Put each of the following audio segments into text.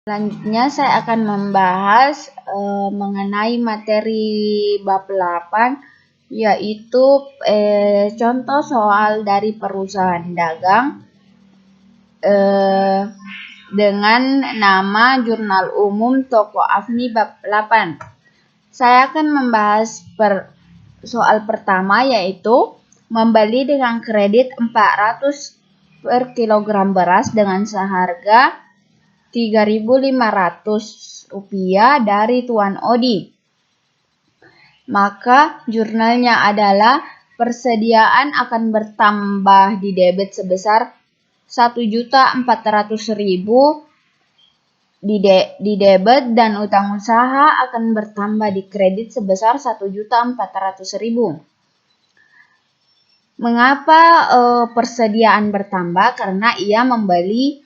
Selanjutnya saya akan membahas mengenai materi bab 8, yaitu contoh soal dari perusahaan dagang dengan nama Jurnal Umum Toko Afni bab 8. Saya akan membahas soal pertama, yaitu membeli dengan kredit 400 per kilogram beras dengan seharga Rp3.500 dari Tuan Odi. Maka jurnalnya adalah persediaan akan bertambah di debit sebesar Rp1.400.000 di debit, dan utang usaha akan bertambah di kredit sebesar Rp1.400.000. Mengapa persediaan bertambah? Karena ia membeli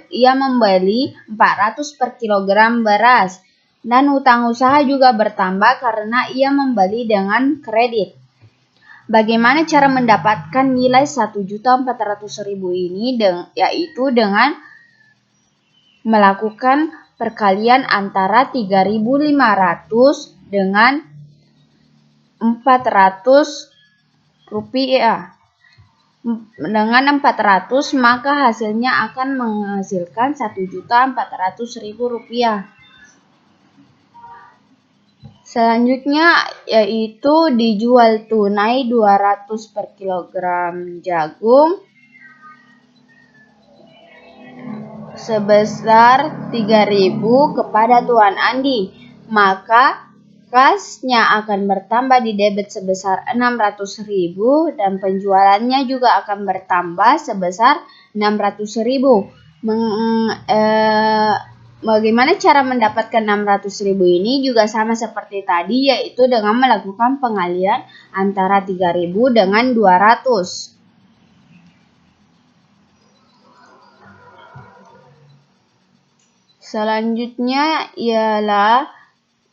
ia membeli 400 per kilogram beras, dan utang usaha juga bertambah karena ia membeli dengan kredit. Bagaimana cara mendapatkan nilai Rp1.400.000 ini? Yaitu dengan melakukan perkalian antara Rp3.500 dengan Rp400. Dengan 400, maka hasilnya akan menghasilkan Rp1.400.000. Selanjutnya yaitu dijual tunai 200 per kilogram jagung sebesar Rp3.000 kepada Tuan Andi. Maka kasnya akan bertambah di debit sebesar Rp600.000 dan penjualannya juga akan bertambah sebesar Rp600.000. Bagaimana cara mendapatkan Rp600.000 ini? Juga sama seperti tadi, yaitu dengan melakukan pengalian antara Rp3.000 dengan Rp200. Selanjutnya ialah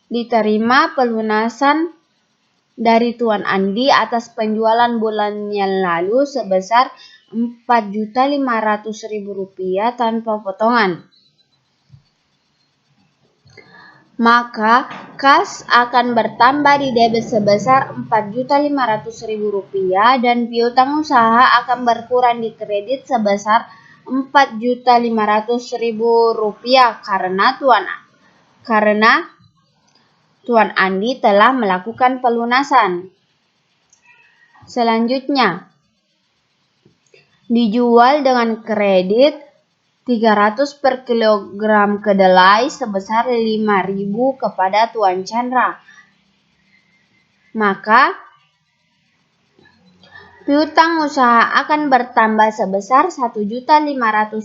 diterima pelunasan dari Tuan Andi atas penjualan bulan yang lalu sebesar Rp4.500.000 tanpa potongan. Maka kas akan bertambah di debit sebesar Rp4.500.000 dan piutang usaha akan berkurang di kredit sebesar Rp4.500.000 karena Tuan Andi telah melakukan pelunasan. Selanjutnya, dijual dengan kredit 300 per kilogram kedelai sebesar Rp5.000 kepada Tuan Chandra. Maka piutang usaha akan bertambah sebesar Rp1.500.000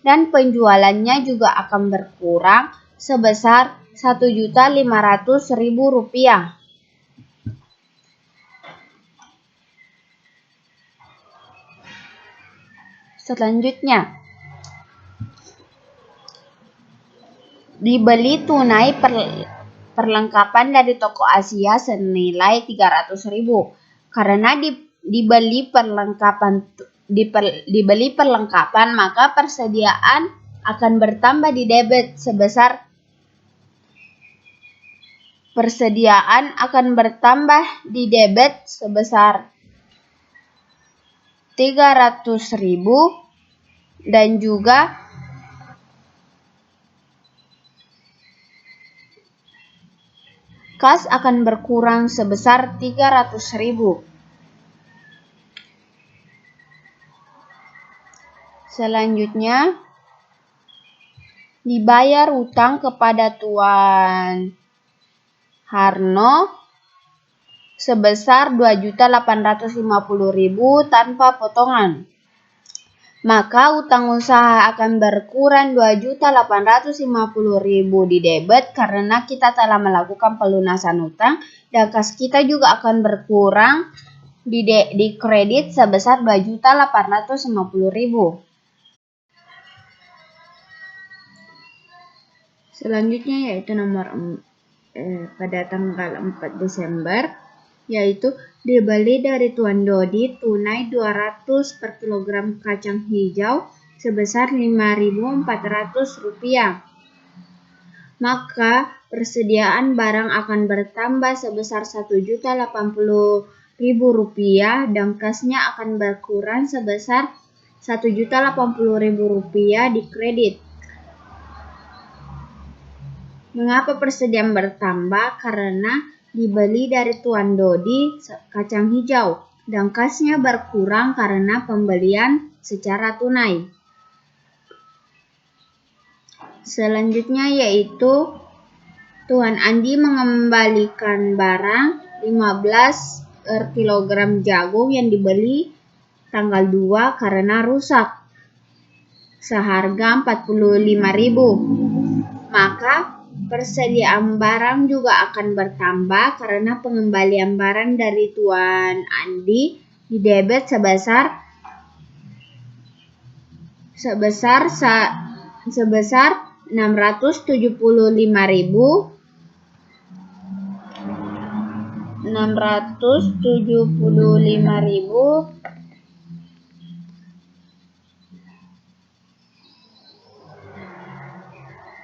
dan penjualannya juga akan berkurang sebesar Rp1.500.000. Selanjutnya, dibeli tunai perlengkapan dari toko Asia senilai Rp300.000. Karena dibeli perlengkapan, maka persediaan akan bertambah di debit sebesar Rp300.000 dan juga kas akan berkurang sebesar Rp300.000. Selanjutnya, dibayar utang kepada Tuan Harno sebesar Rp2.850.000 tanpa potongan. Maka utang usaha akan berkurang Rp2.850.000 di debit karena kita telah melakukan pelunasan utang, dan kas kita juga akan berkurang di kredit sebesar Rp2.850.000. Selanjutnya yaitu pada tanggal 4 Desember yaitu dibeli dari Tuan Dodi tunai 200 per kilogram kacang hijau sebesar Rp5.400. Maka persediaan barang akan bertambah sebesar Rp1.080.000 dan kasnya akan berkurang sebesar Rp1.080.000 di kredit. Mengapa persediaan bertambah? Karena dibeli dari Tuan Dodi kacang hijau dan kasnya berkurang karena pembelian secara tunai. Selanjutnya yaitu Tuan Andi mengembalikan barang 15 per kilogram jagung yang dibeli tanggal 2 karena rusak seharga Rp45.000. Maka persediaan barang juga akan bertambah karena pengembalian barang dari Tuan Andi di debit sebesar Rp675.000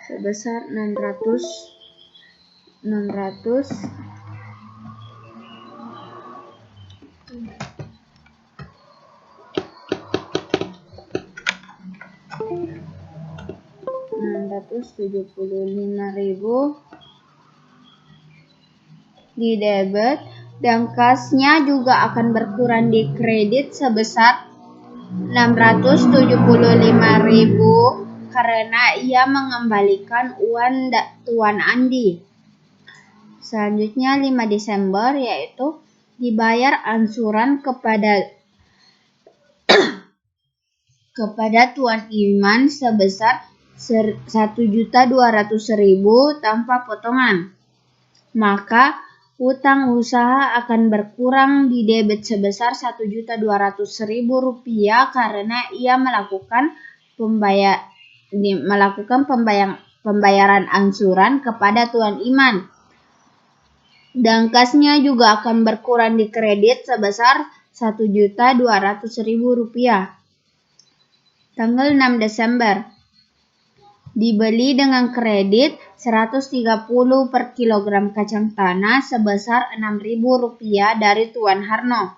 sebesar 600 675.000 di debit dan kasnya juga akan berkurang di kredit sebesar Rp675.000 karena ia mengembalikan uang Tuan Andi. Selanjutnya 5 Desember yaitu dibayar angsuran kepada Tuan Iman sebesar Rp1.200.000 tanpa potongan. Maka utang usaha akan berkurang di debit sebesar Rp1.200.000 karena ia melakukan pembayaran angsuran kepada Tuan Iman. Dan kasnya juga akan berkurang di kredit sebesar Rp1.200.000. Tanggal 6 Desember dibeli dengan kredit 130 per kilogram kacang tanah sebesar Rp6.000 dari Tuan Harno.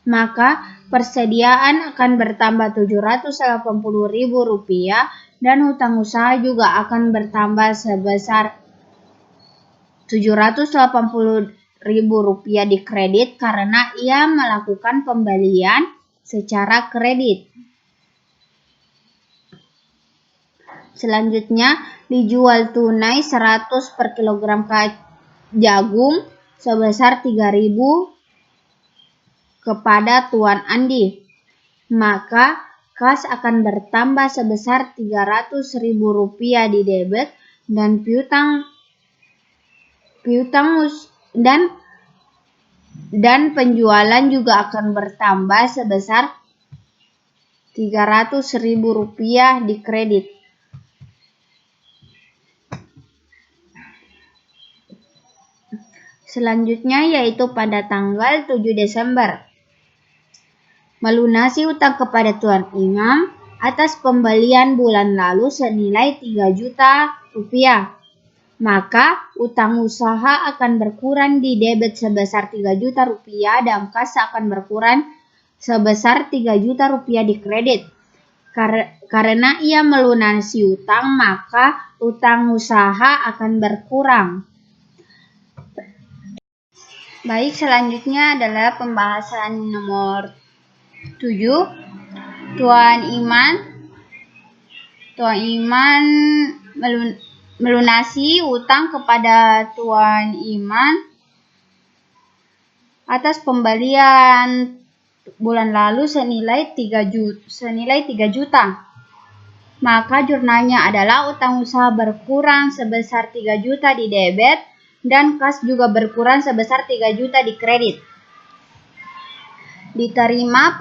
Maka persediaan akan bertambah Rp780.000 dan hutang usaha juga akan bertambah sebesar Rp780.000 di kredit karena ia melakukan pembelian secara kredit. Selanjutnya dijual tunai 100 per kilogram jagung sebesar Rp3.000 kepada Tuan Andi. Maka kas akan bertambah sebesar Rp300.000 di debit dan penjualan juga akan bertambah sebesar Rp300.000 di kredit. Selanjutnya yaitu pada tanggal 7 Desember melunasi utang kepada Tuan Imam atas pembelian bulan lalu senilai Rp3 juta. Maka utang usaha akan berkurang di debit sebesar Rp3 juta dan kas akan berkurang sebesar Rp3 juta di kredit. Karena ia melunasi utang, maka utang usaha akan berkurang. Baik, selanjutnya adalah pembahasan nomor 7. Tuan Iman melunasi utang kepada Tuan Iman atas pembelian bulan lalu senilai 3 juta. Maka jurnalnya adalah utang usaha berkurang sebesar 3 juta di debit dan kas juga berkurang sebesar 3 juta di kredit. Diterima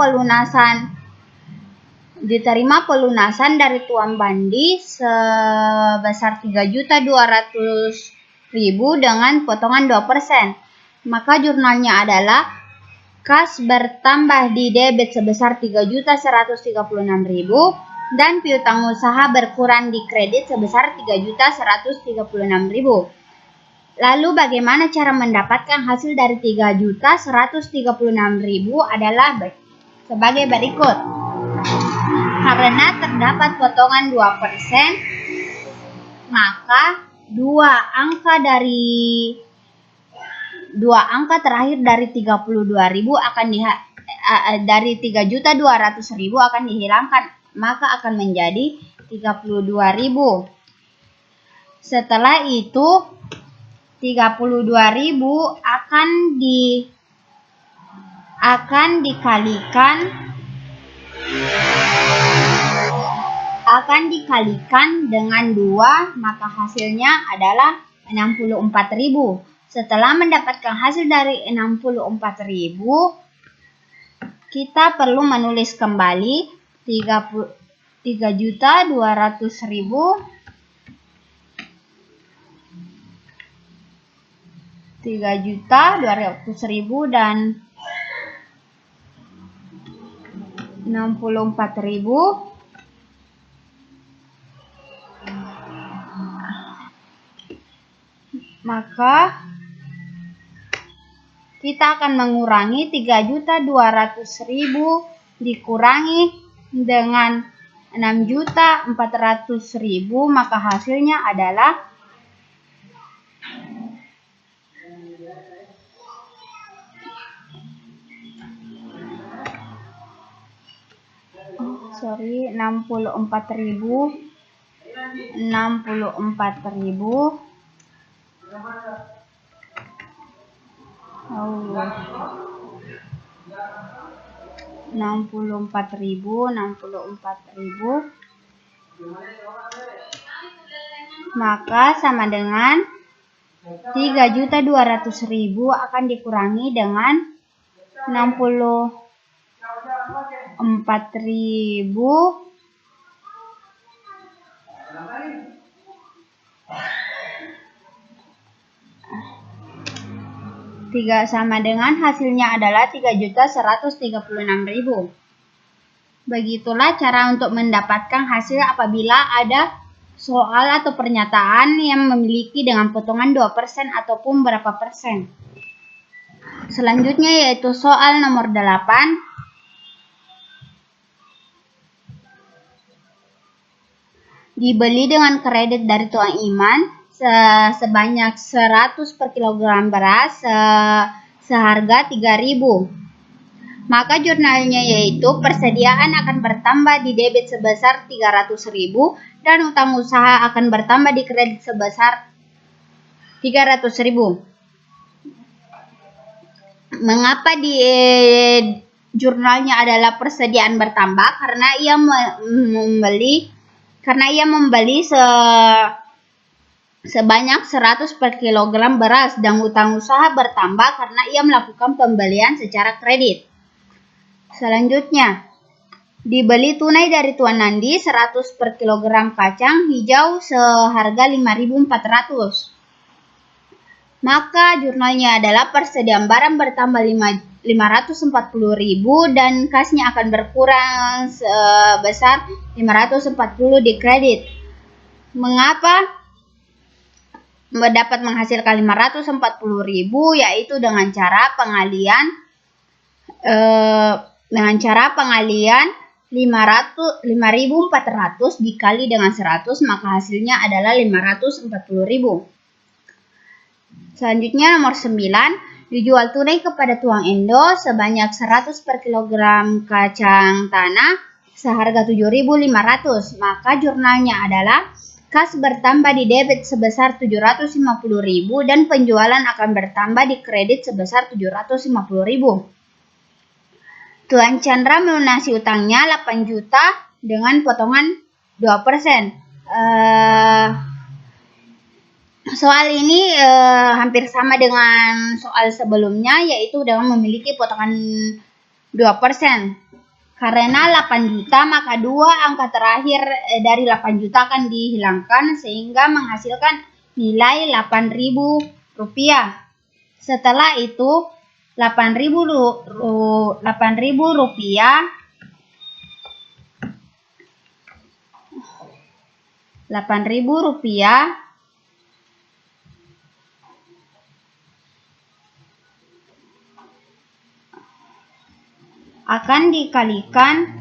pelunasan dari Tuan Bandi sebesar Rp3.200.000 dengan potongan 2%. Maka jurnalnya adalah kas bertambah di debit sebesar 3.136.000 dan piutang usaha berkurang di kredit sebesar 3.136.000. Lalu bagaimana cara mendapatkan hasil dari 3.136.000 adalah sebagai berikut. Karena terdapat potongan 2%, maka dua angka terakhir dari 32.000 akan dari 3.200.000 akan dihilangkan, maka akan menjadi 32.000. Setelah itu 32.000 akan dikalikan dengan 2, maka hasilnya adalah 64.000. Setelah mendapatkan hasil dari 64.000, kita perlu menulis kembali 3.200.000 dan 64.000. Maka kita akan mengurangi 3.200.000 dikurangi dengan 6.400.000, maka hasilnya adalah 64.000, maka sama dengan 3.200.000 akan dikurangi dengan 64.000 sama dengan hasilnya adalah 3.136.000. Begitulah cara untuk mendapatkan hasil apabila ada soal atau pernyataan yang memiliki dengan potongan 2% ataupun berapa persen. Selanjutnya yaitu soal nomor 8. Dibeli dengan kredit dari Tuan Iman sebanyak 100 per kilogram beras seharga 3.000. Maka jurnalnya yaitu persediaan akan bertambah di debit sebesar 300.000 dan utang usaha akan bertambah di kredit sebesar 300.000. Mengapa di jurnalnya adalah persediaan bertambah? Karena ia membeli sebanyak 100 per kilogram beras dan utang usaha bertambah karena ia melakukan pembelian secara kredit. Selanjutnya, dibeli tunai dari Tuan Nandi 100 per kilogram kacang hijau seharga 5.400. Maka jurnalnya adalah persediaan barang bertambah 540.000 dan kasnya akan berkurang sebesar 540 di kredit. Mengapa dapat menghasilkan 540.000? Yaitu dengan cara pengalian 5.400 dikali dengan 100, maka hasilnya adalah 540.000. Selanjutnya nomor 9, dijual tunai kepada Tuang Endo sebanyak 100 per kilogram kacang tanah seharga 7.500. Maka jurnalnya adalah kas bertambah di debit sebesar 750.000 dan penjualan akan bertambah di kredit sebesar 750.000. Tuan Chandra melunasi utangnya 8 juta dengan potongan 2%. Soal ini hampir sama dengan soal sebelumnya, yaitu dengan memiliki potongan 2%. Karena 8 juta, maka dua angka terakhir dari 8 juta akan dihilangkan sehingga menghasilkan nilai 8.000 rupiah. Setelah itu 8.000 rupiah akan dikalikan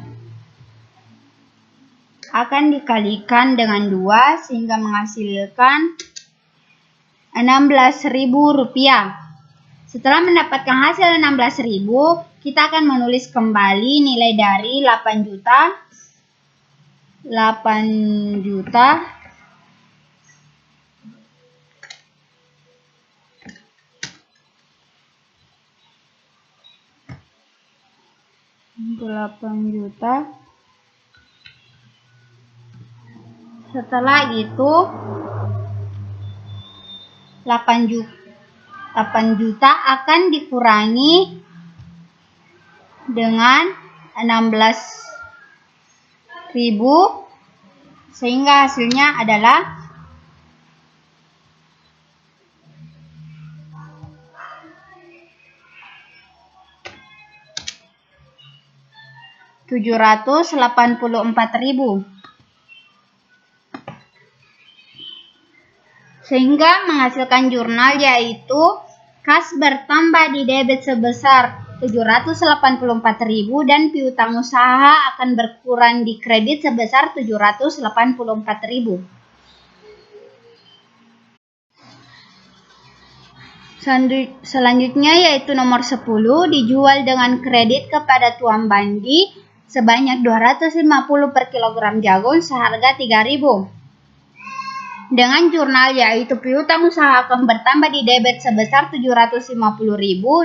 dengan 2 sehingga menghasilkan 16.000 rupiah. Setelah mendapatkan hasil 16.000, kita akan menulis kembali nilai dari 8 juta Setelah itu 8 juta akan dikurangi dengan 16.000 sehingga hasilnya adalah 784.000. Sehingga menghasilkan jurnal yaitu kas bertambah di debit sebesar 784.000 dan piutang usaha akan berkurang di kredit sebesar 784.000. Selanjutnya yaitu nomor 10, dijual dengan kredit kepada tuan bandi sebanyak 250 per kilogram jagung seharga 3.000. Dengan jurnal yaitu piutang usaha akan bertambah di debit sebesar 750.000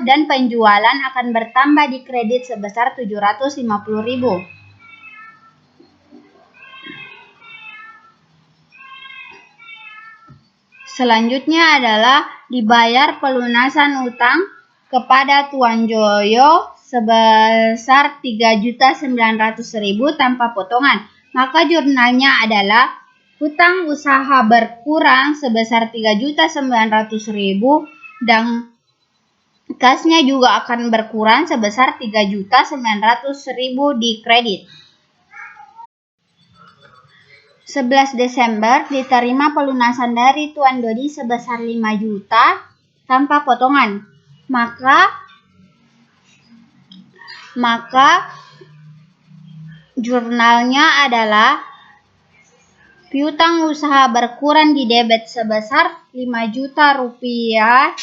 dan penjualan akan bertambah di kredit sebesar 750.000. Selanjutnya adalah dibayar pelunasan utang kepada Tuan Joyo sebesar 3.900.000 tanpa potongan. Maka jurnalnya adalah hutang usaha berkurang sebesar 3.900.000 dan kasnya juga akan berkurang sebesar 3.900.000 di kredit. 11 Desember diterima pelunasan dari Tuan Dodi sebesar 5 juta tanpa potongan. Maka jurnalnya adalah piutang usaha berkurang di debit sebesar 5 juta rupiah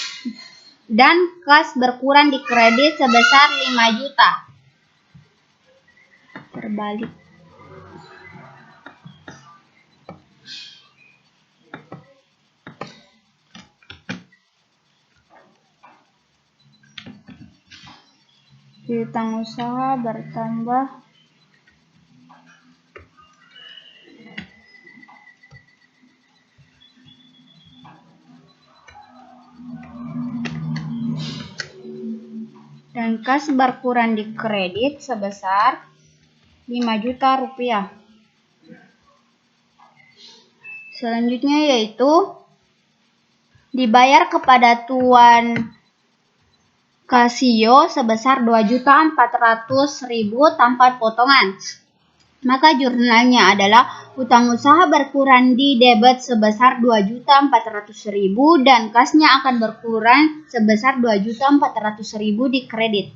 dan kas berkurang di kredit sebesar 5 juta. Terbalik. Piutang usaha bertambah dan kas berkurang di kredit sebesar 5 juta rupiah. Selanjutnya yaitu dibayar kepada Tuan Kasio sebesar 2.400.000 tanpa potongan. Maka jurnalnya adalah hutang usaha berkurang di debit sebesar 2.400.000 dan kasnya akan berkurang sebesar 2.400.000 di kredit.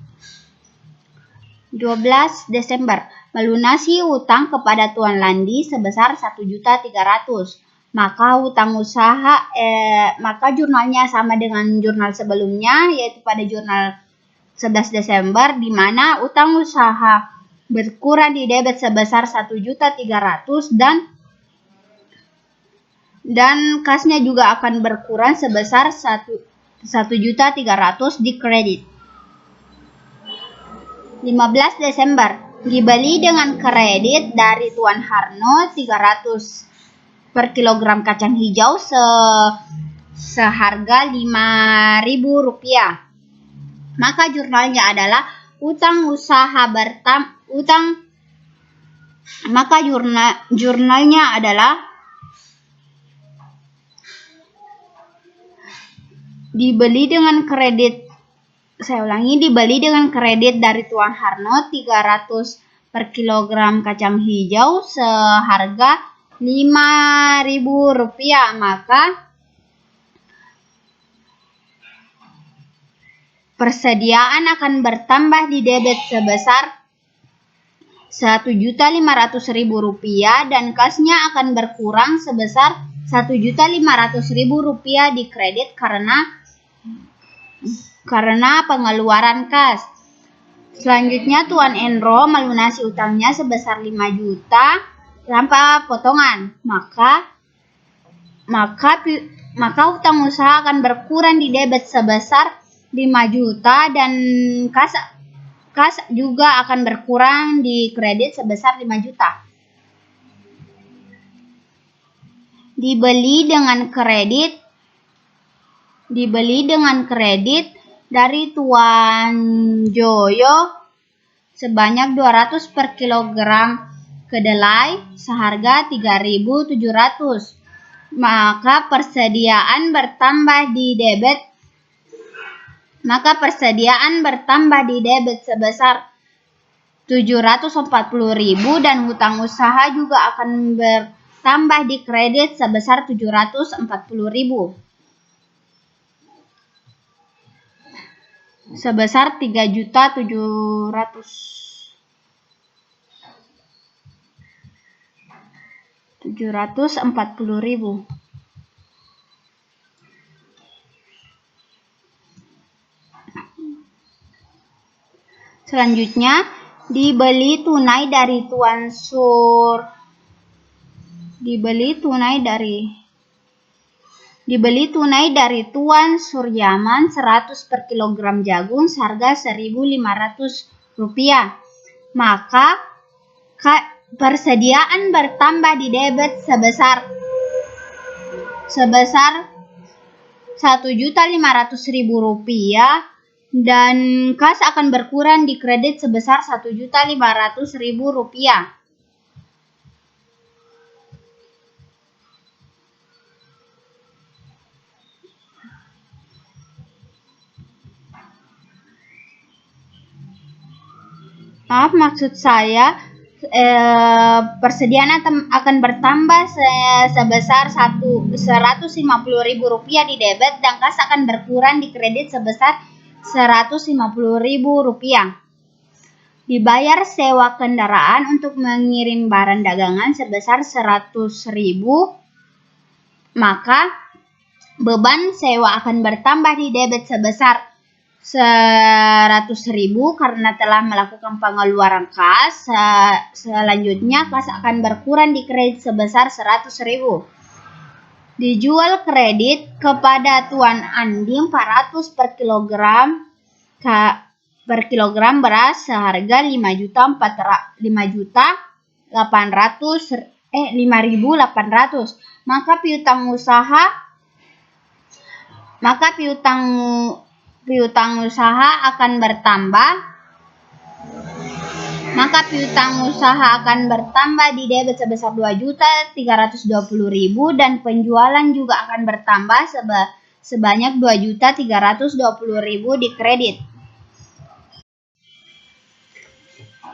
12 Desember melunasi hutang kepada Tuan Landi sebesar 1.300.000. Maka jurnalnya sama dengan jurnal sebelumnya, yaitu pada jurnal 11 Desember di mana utang usaha berkurang di debit sebesar 1.300.000 dan kasnya juga akan berkurang sebesar 1.300.000 di kredit. 15 Desember dibeli dengan kredit dari Tuan Harno 300 per kilogram kacang hijau seharga 5.000 rupiah. Maka jurnalnya adalah jurnalnya adalah Dibeli dengan kredit dari Tuan Harno 300 per kilogram kacang hijau seharga Rp5.000, maka persediaan akan bertambah di debit sebesar Rp1.500.000 dan kasnya akan berkurang sebesar Rp1.500.000 di kredit karena pengeluaran kas. Selanjutnya Tuan Enro melunasi utangnya sebesar 5 juta tanpa potongan, maka utang usaha akan berkurang di debit sebesar 5 juta dan kas juga akan berkurang di kredit sebesar 5 juta. Dibeli dengan kredit dari Tuan Joyo sebanyak 200 per kilogram kedelai seharga 3.700, maka persediaan bertambah di debit sebesar 740.000 dan hutang usaha juga akan bertambah di kredit sebesar 740.000 sebesar 3.740.000. Selanjutnya dibeli tunai dari Tuan Suryaman 100 per kilogram jagung seharga Rp1.500, maka persediaan bertambah di debit sebesar Rp1.500.000 dan kas akan berkurang di kredit sebesar Rp1.500.000. Maksud saya persediaan akan bertambah sebesar Rp150.000 di debit dan kas akan berkurang di kredit sebesar Rp150.000. Dibayar sewa kendaraan untuk mengirim barang dagangan sebesar Rp100.000, maka beban sewa akan bertambah di debit sebesar Rp100.000 karena telah melakukan pengeluaran kas. Selanjutnya kas akan berkurang di kredit sebesar Rp100.000. Dijual kredit kepada Tuan Andi 400 per kilogram beras seharga Rp5.800, maka piutang usaha akan bertambah di debit sebesar Rp2.320.000 dan penjualan juga akan bertambah sebanyak Rp2.320.000 di kredit.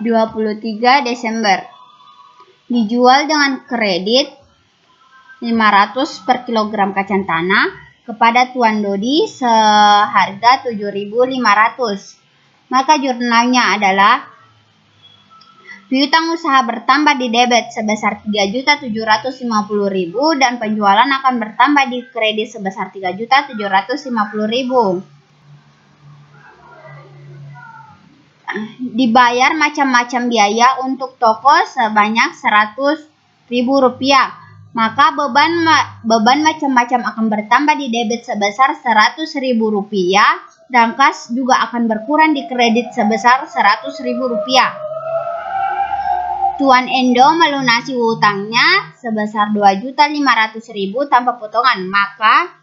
23 Desember. Dijual dengan kredit 500 per kilogram kacang tanah kepada Tuan Dodi seharga Rp7.500. Maka jurnalnya adalah piutang usaha bertambah di debit sebesar Rp3.750.000 dan penjualan akan bertambah di kredit sebesar Rp3.750.000. Dibayar macam-macam biaya untuk toko sebanyak Rp100.000, maka beban macam-macam akan bertambah di debit sebesar Rp100.000 dan kas juga akan berkurang di kredit sebesar Rp100.000. Tuan Endo melunasi hutangnya sebesar Rp2.500.000 tanpa potongan, maka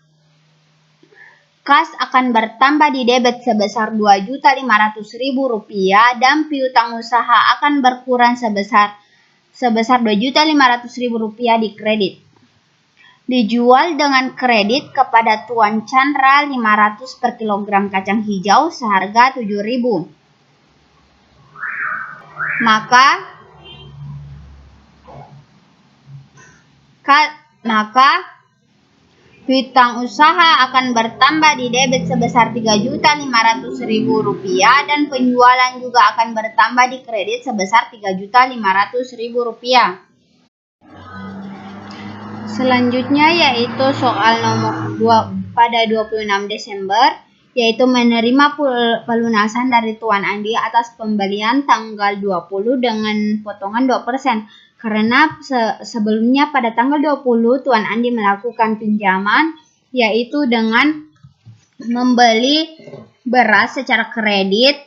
kas akan bertambah di debit sebesar Rp2.500.000 dan piutang usaha akan berkurang sebesar Rp2.500.000 di kredit. Dijual dengan kredit kepada Tuan Chandra 500 per kilogram kacang hijau seharga 7.000. Maka piutang usaha akan bertambah di debit sebesar Rp3.500.000 dan penjualan juga akan bertambah di kredit sebesar Rp3.500.000. Selanjutnya yaitu soal nomor 2 pada 26 Desember, yaitu menerima pelunasan dari Tuan Andi atas pembelian tanggal 20 dengan potongan 2%. Karena sebelumnya pada tanggal 20 Tuan Andi melakukan pinjaman, yaitu dengan membeli beras secara kredit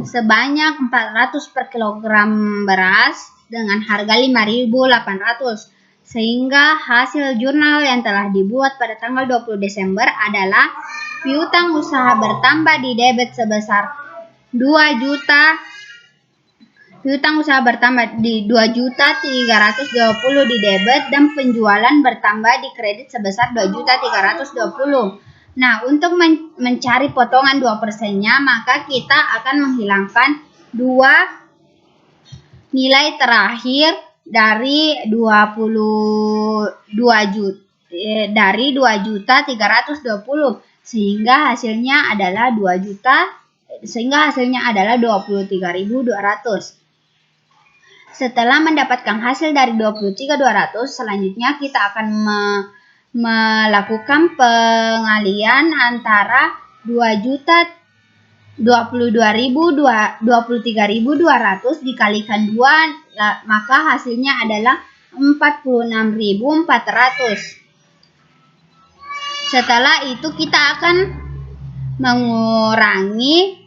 sebanyak 400 per kilogram beras dengan harga 5.800. Sehingga hasil jurnal yang telah dibuat pada tanggal 20 Desember adalah piutang usaha bertambah di debit sebesar 2 juta. Piutang usaha bertambah di 2.320 di debit dan penjualan bertambah di kredit sebesar 2.320. Nah, untuk mencari potongan 2%-nya, maka kita akan menghilangkan 2 nilai terakhir dari 2.320 sehingga hasilnya adalah 23.200. Setelah mendapatkan hasil dari 23.200, selanjutnya kita akan melakukan pengalian antara 23.200 dikalikan 2, maka hasilnya adalah 46.400. Setelah itu kita akan mengurangi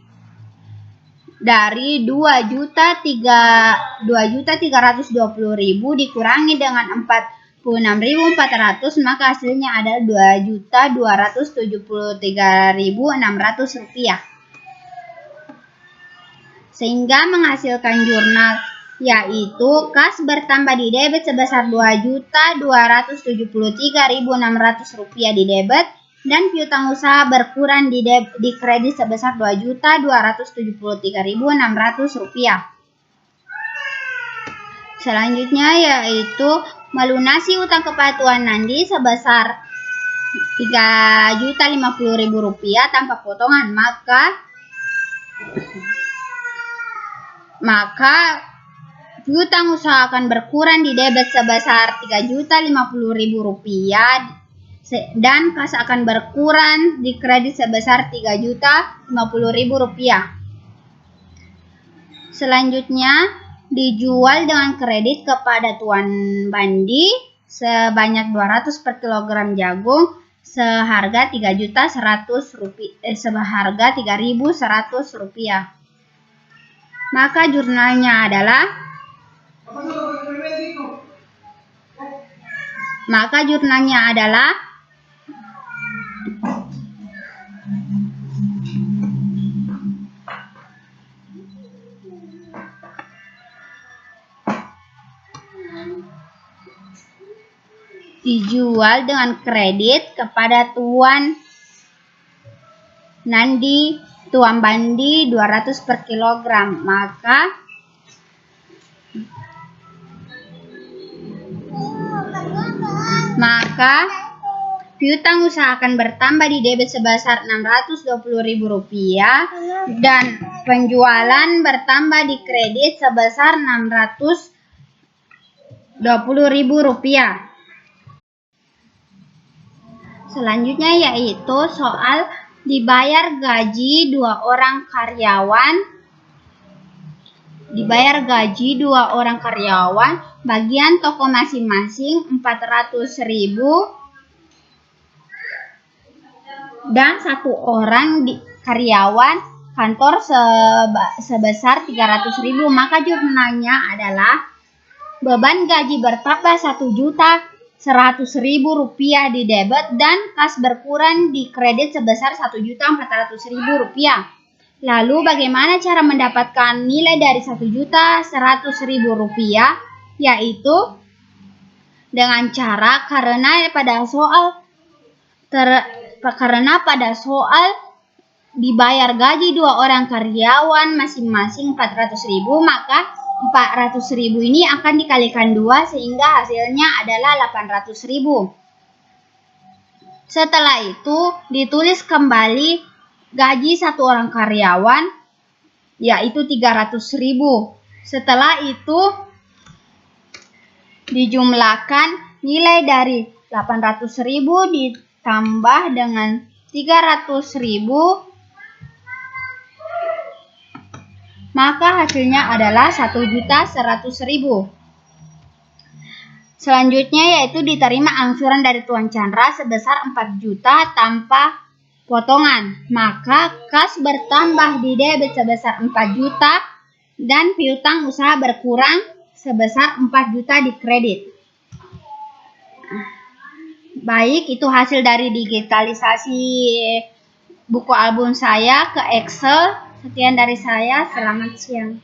dari 2.320.000 dikurangi dengan 46.400, maka hasilnya adalah Rp2.273.600. Sehingga menghasilkan jurnal yaitu kas bertambah di debit sebesar Rp2.273.600 di debit dan piutang usaha berkurang di kredit sebesar Rp2.273.600. Selanjutnya yaitu melunasi utang kepada Tuan Nandi sebesar Rp3.050.000 tanpa potongan, maka piutang usaha akan berkurang di debit sebesar Rp3.050.000 dan kas akan berkurang di kredit sebesar Rp3.050.000. Selanjutnya dijual dengan kredit kepada Tuan Bandi sebanyak 200 per kilogram jagung seharga Rp3.100. Maka jurnalnya adalah dijual dengan kredit kepada Tuan Bandi 200 per kilogram, maka piutang usaha akan bertambah di debit sebesar Rp620.000 dan penjualan bertambah di kredit sebesar Rp620.000. Selanjutnya yaitu soal dibayar gaji 2 orang karyawan, bagian toko masing-masing 400.000 dan 1 orang karyawan kantor sebesar 300.000. Maka jurnalnya adalah beban gaji bertambah Rp1.100.000 di debit dan kas berkurang di kredit sebesar Rp1.400.000. Lalu bagaimana cara mendapatkan nilai dari Rp1.100.000? Yaitu dengan cara karena pada soal dibayar gaji 2 orang karyawan masing-masing 400.000, maka 400.000 ini akan dikalikan 2 sehingga hasilnya adalah 800.000. Setelah itu ditulis kembali gaji 1 orang karyawan yaitu 300.000. Setelah itu dijumlahkan nilai dari 800.000 ditambah dengan 300.000, maka hasilnya adalah 1.100.000. Selanjutnya yaitu diterima angsuran dari Tuan Chandra sebesar 4 juta tanpa potongan. Maka kas bertambah di debit sebesar 4 juta dan piutang usaha berkurang sebesar 4 juta di kredit. Baik, itu hasil dari digitalisasi buku album saya ke Excel. Sekian dari saya, selamat siang.